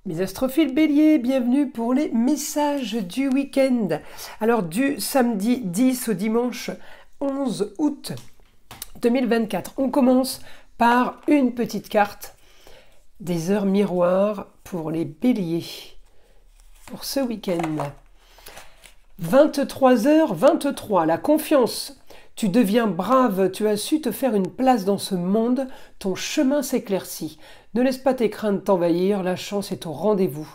Mes astrophiles béliers, bienvenue pour les messages du week-end. Alors du samedi 10 au dimanche 11 août 2024, on commence par une petite carte des heures miroirs pour les béliers pour ce week-end. 23h23, la confiance. Tu deviens brave, tu as su te faire une place dans ce monde, ton chemin s'éclaircit. Ne laisse pas tes craintes t'envahir, la chance est au rendez-vous.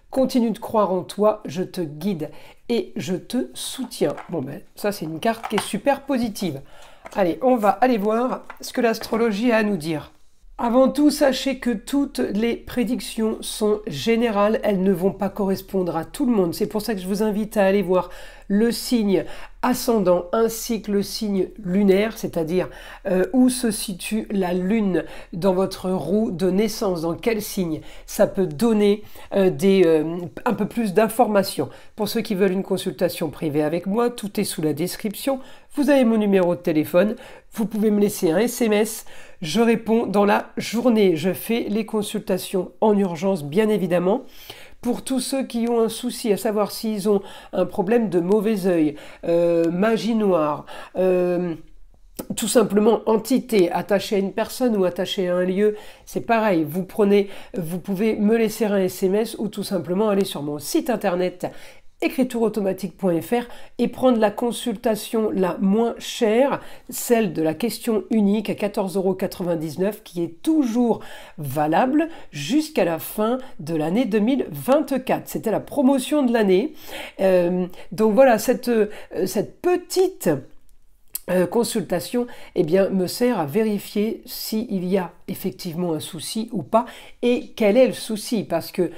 Continue de croire en toi, je te guide et je te soutiens. Bon ben, ça c'est une carte qui est super positive. Allez, on va aller voir ce que l'astrologie a à nous dire. Avant tout, sachez que toutes les prédictions sont générales, elles ne vont pas correspondre à tout le monde. C'est pour ça que je vous invite à aller voir le signe ascendant ainsi que le signe lunaire, c'est-à-dire où se situe la lune dans votre roue de naissance, dans quel signe. Ça peut donner un peu plus d'informations. Pour ceux qui veulent une consultation privée avec moi, tout est sous la description. Vous avez mon numéro de téléphone, vous pouvez me laisser un SMS. Je réponds dans la journée. Je fais les consultations en urgence, bien évidemment. Pour tous ceux qui ont un souci, à savoir s'ils ont un problème de mauvais œil, magie noire, tout simplement entité attachée à une personne ou attachée à un lieu, c'est pareil. Vous pouvez me laisser un SMS ou tout simplement aller sur mon site internet écritureautomatique.fr et prendre la consultation la moins chère, celle de la question unique à 14,99 € qui est toujours valable jusqu'à la fin de l'année 2024. C'était la promotion de l'année. Donc voilà, cette petite consultation me sert à vérifier s'il y a effectivement un souci ou pas et quel est le souci, parce que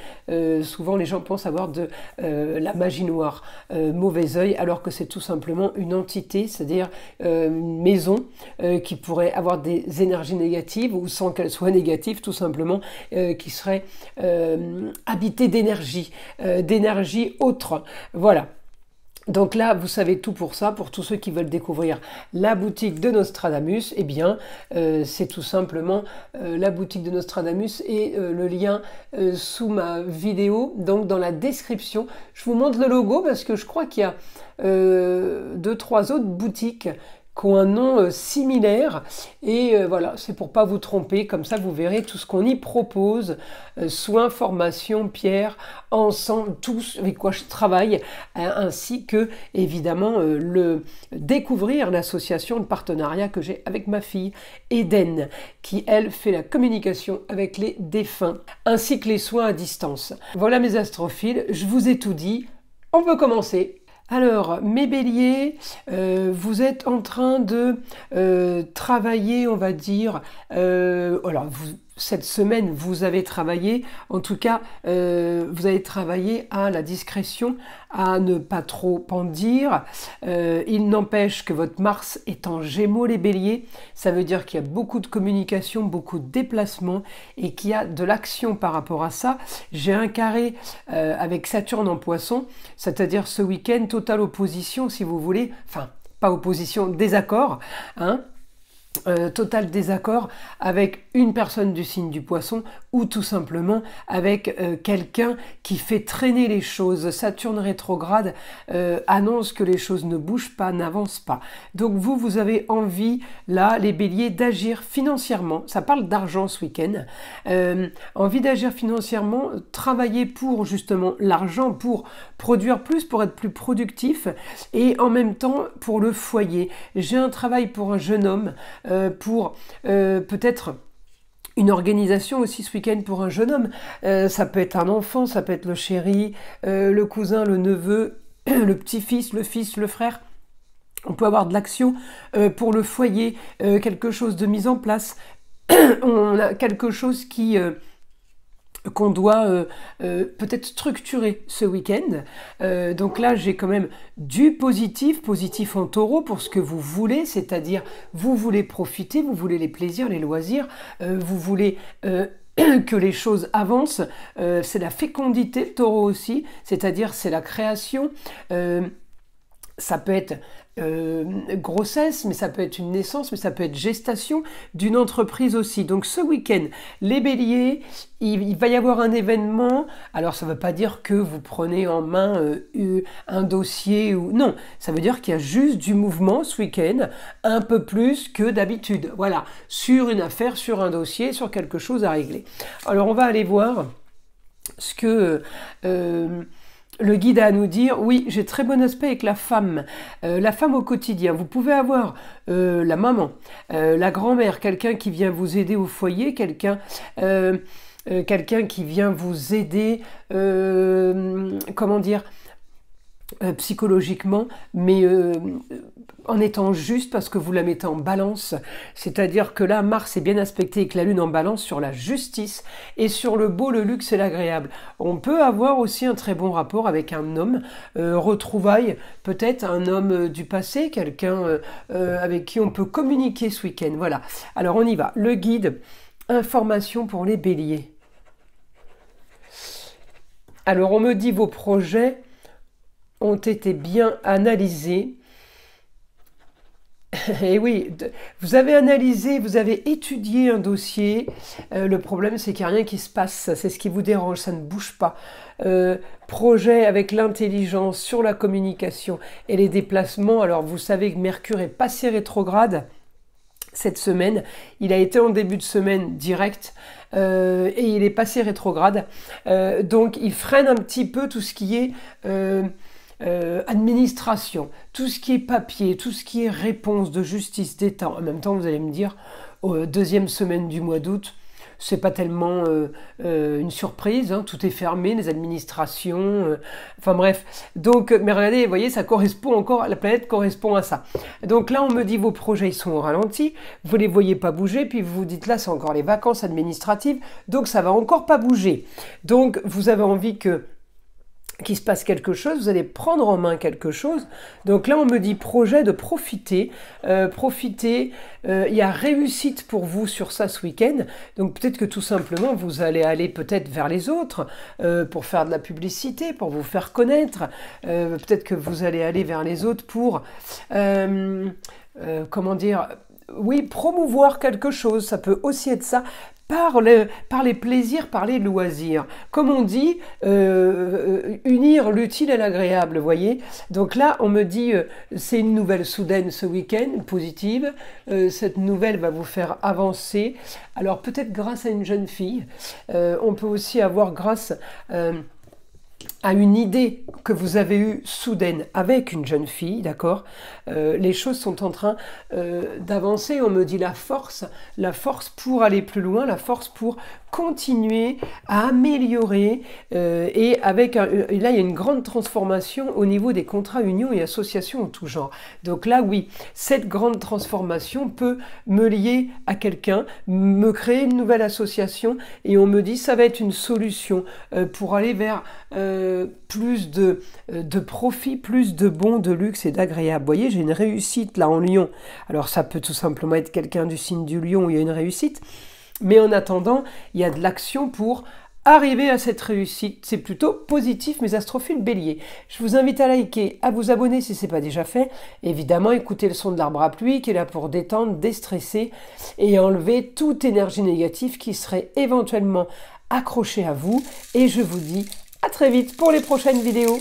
souvent les gens pensent avoir de la magie noire, mauvais œil, alors que c'est tout simplement une entité, c'est-à-dire une maison qui pourrait avoir des énergies négatives ou sans qu'elles soient négatives, tout simplement, qui serait habitée d'énergie autre. Voilà. Donc là, vous savez tout pour ça. Pour tous ceux qui veulent découvrir la boutique de Nostradamus, c'est tout simplement la boutique de Nostradamus et le lien sous ma vidéo, donc dans la description. Je vous montre le logo parce que je crois qu'il y a 2-3 autres boutiques qui ont un nom similaire et voilà, c'est pour pas vous tromper, comme ça vous verrez tout ce qu'on y propose, soins, formation, pierre, ensemble, tout avec quoi je travaille, ainsi que évidemment le découvrir l'association, le partenariat que j'ai avec ma fille Eden, qui elle fait la communication avec les défunts, ainsi que les soins à distance. Voilà mes astrophiles, je vous ai tout dit, on peut commencer. Alors, mes béliers, vous êtes en train de travailler, on va dire, cette semaine, vous avez travaillé, en tout cas, vous avez travaillé à la discrétion, à ne pas trop en dire. Il n'empêche que votre Mars est en Gémeaux, les béliers. Ça veut dire qu'il y a beaucoup de communication, beaucoup de déplacements et qu'il y a de l'action par rapport à ça. J'ai un carré avec Saturne en Poisson, c'est-à-dire ce week-end, totale opposition, si vous voulez. Enfin, pas opposition, désaccord, hein. Total désaccord avec une personne du signe du Poisson ou tout simplement avec quelqu'un qui fait traîner les choses. Saturne rétrograde annonce que les choses ne bougent pas, n'avancent pas. Donc vous avez envie, là, les béliers, d'agir financièrement. Ça parle d'argent ce week-end. Envie d'agir financièrement, travailler pour justement l'argent, pour produire plus, pour être plus productif et en même temps pour le foyer. J'ai un travail pour un jeune homme, pour peut-être une organisation aussi ce week-end pour un jeune homme. Ça peut être un enfant, ça peut être le chéri, le cousin, le neveu, le petit-fils, le fils, le frère. On peut avoir de l'action pour le foyer, quelque chose de mis en place. On a quelque chose qu'on doit peut-être structurer ce week-end. Donc là, j'ai quand même du positif en taureau pour ce que vous voulez, c'est-à-dire vous voulez profiter, vous voulez les plaisirs, les loisirs, vous voulez que les choses avancent. C'est la fécondité, taureau aussi, c'est-à-dire c'est la création. Ça peut être grossesse, mais ça peut être une naissance, mais ça peut être gestation d'une entreprise aussi. Donc ce week-end, les béliers, il va y avoir un événement. Alors ça ne veut pas dire que vous prenez en main un dossier ou non, ça veut dire qu'il y a juste du mouvement ce week-end, un peu plus que d'habitude. Voilà, sur une affaire, sur un dossier, sur quelque chose à régler. Alors on va aller voir ce que le guide a à nous dire. Oui, j'ai très bon aspect avec la femme au quotidien. Vous pouvez avoir la maman, la grand-mère, quelqu'un qui vient vous aider au foyer, quelqu'un qui vient vous aider, comment dire, psychologiquement, mais en étant juste parce que vous la mettez en balance. C'est-à-dire que là, Mars est bien aspecté avec la Lune en balance sur la justice et sur le beau, le luxe et l'agréable. On peut avoir aussi un très bon rapport avec un homme, retrouvailles, peut-être un homme du passé, quelqu'un avec qui on peut communiquer ce week-end. Voilà. Alors on y va. Le guide, information pour les béliers. Alors on me dit vos projets ont été bien analysés. Et oui, vous avez analysé, vous avez étudié un dossier. Le problème, c'est qu'il n'y a rien qui se passe. C'est ce qui vous dérange, ça ne bouge pas. Projet avec l'intelligence sur la communication et les déplacements. Alors, vous savez que Mercure est passé rétrograde cette semaine. Il a été en début de semaine direct. Et il est passé rétrograde. Donc, il freine un petit peu tout ce qui est administration, tout ce qui est papier, tout ce qui est réponse de justice d'État. En même temps, vous allez me dire, deuxième semaine du mois d'août, c'est pas tellement une surprise, hein, tout est fermé, les administrations, enfin bref. Donc, mais regardez, vous voyez, ça correspond encore, la planète correspond à ça. Donc là, on me dit vos projets, ils sont au ralenti, vous les voyez pas bouger, puis vous vous dites là, c'est encore les vacances administratives, donc ça va encore pas bouger. Donc, vous avez envie qu'il se passe quelque chose, vous allez prendre en main quelque chose. Donc là, on me dit projet de profiter. Il y a réussite pour vous sur ça ce week-end. Donc peut-être que tout simplement, vous allez aller peut-être vers les autres pour faire de la publicité, pour vous faire connaître. Peut-être que vous allez aller vers les autres pour, comment dire, oui, promouvoir quelque chose. Ça peut aussi être ça. Par les plaisirs, par les loisirs. Comme on dit, unir l'utile à l'agréable, vous voyez. Donc là, on me dit, c'est une nouvelle soudaine ce week-end, positive. Cette nouvelle va vous faire avancer. Alors peut-être grâce à une jeune fille. On peut aussi avoir grâce à une idée que vous avez eue soudaine avec une jeune fille, d'accord. Les choses sont en train d'avancer. On me dit la force pour aller plus loin, la force pour continuer à améliorer et avec là il y a une grande transformation au niveau des contrats, unions et associations en tout genre. Donc là oui, cette grande transformation peut me lier à quelqu'un, me créer une nouvelle association et on me dit ça va être une solution pour aller vers plus de profit, plus de bon, de luxe et d'agréable. Vous voyez, j'ai une réussite là en Lion. Alors ça peut tout simplement être quelqu'un du signe du Lion où il y a une réussite. Mais en attendant, il y a de l'action pour arriver à cette réussite. C'est plutôt positif, mes astrophiles béliers. Je vous invite à liker, à vous abonner si ce n'est pas déjà fait. Évidemment, écoutez le son de l'arbre à pluie qui est là pour détendre, déstresser et enlever toute énergie négative qui serait éventuellement accrochée à vous. Et je vous dis à très vite pour les prochaines vidéos.